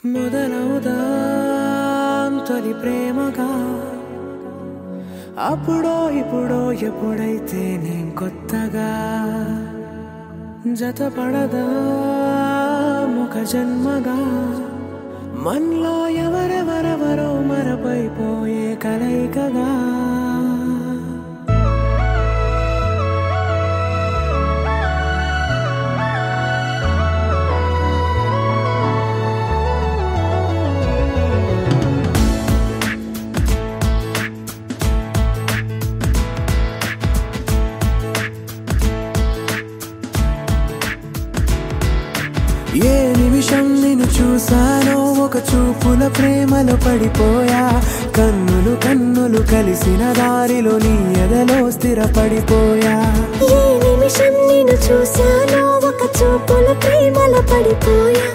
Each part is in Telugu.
మొదలవుదాం తొలి ప్రేమగా అప్పుడో ఇప్పుడో ఎప్పుడైతే నేను కొత్తగా జతపడదా ముఖ జన్మగా మనలో ఎవరెవరెవరో మరపైపోయే కలయికగా ఏ నిమిషం నిన్ను చూసానో ఒక చూపుల ప్రేమలో పడిపోయా కన్నులు కన్నులు కలిసిన దారిలో నీ ఎదలో స్థిరపడిపోయా ఏ నిమిషం నిన్ను చూసానో ఒక చూపుల ప్రేమలో పడిపోయా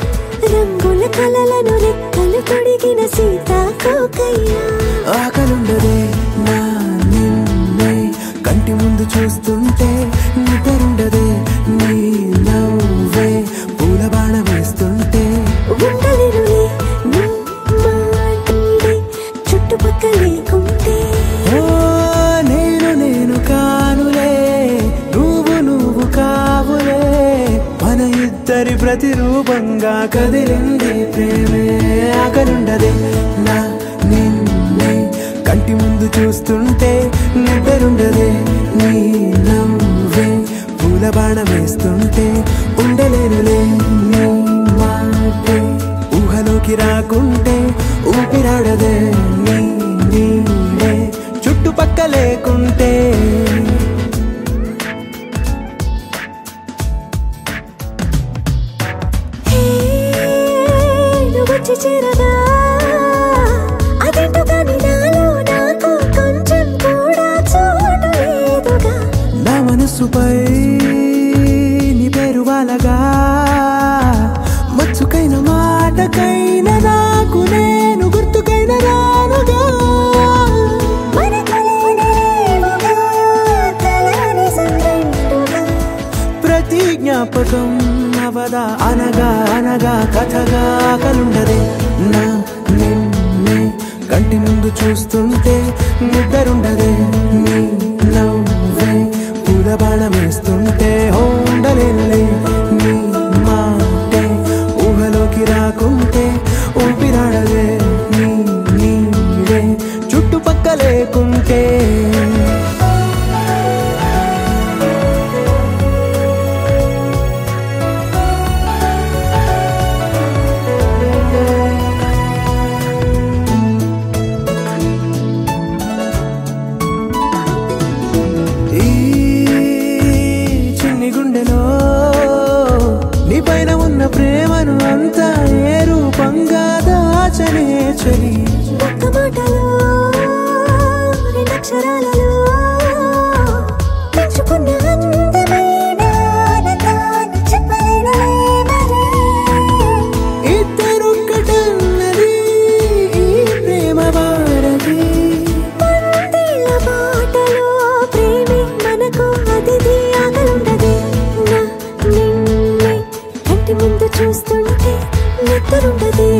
రంగుల కలలను రెక్కలు తొడిగిన సీతాకోకయ్యా ఆకలుండదే నా నిన్నే కంటి ముందు చూస్తుంటే నిద్రుండదే నీ నవ్వే పూల బాణ వేస్తుంటే ఉండలేనులే నీ మాటే చుట్టుపక్కల లేకుంటే ఓ నేను కానులే నువ్వు కావులే మన ఇద్దరి ప్రతిరూపంగా కదిలింది ప్రేమే ఆకలుండదే నా నిన్నే కంటి ముందు చూస్తుంటే నిద్రుండదే నీ నవ్వే పూల బాణ వేస్తుంటే ఉండలేనులే నీ మాటే ఊహలోకి రాకుంటే ఊపిరాడదే నీ నీడే చుట్టుపక్క లేకుంటే వచ్చి చేరగా అదేంటో కానీ నాలో నాకు కొంచెం కూడా చోటు లేదుగా నా మనసుపై నీ పేరు వాలగా మచ్చుకైన మాటకైన నాకు నేను గుర్తుకైన రానుగా ప్రతి జ్ఞాపకం అవదా అనగా అనగా కథగా కలుండదే నా నిన్నే కంటి ముందు చూస్తుంటే నిద్రుండదే నీ నవ్వే పూల బాణం వేస్తుంటే ఉండలేనులే నీ మాటే ఊహలోకి రాకుంటే ఊపిరాడదే నీ నీడే చుట్టుపక్క లేకుంటే నీ పైన ఉన్న ప్రేమను అంతా ఏ రూపంగా దాచనే చలి ఒక్క మాటలో రెండక్షరాలలో పెంచుకున్న అందమైన ఆనందాన్ని చెప్పలేనులే మరి. ఇద్దరొక్కటన్నది ఈ ప్రేమ భారతి పందిళ్ళ బాటలో ప్రేమే మనకు అతిథి ఆకలుండదే నా నిన్నే కంటి ముందు చూస్తుంటే నిద్రుండదే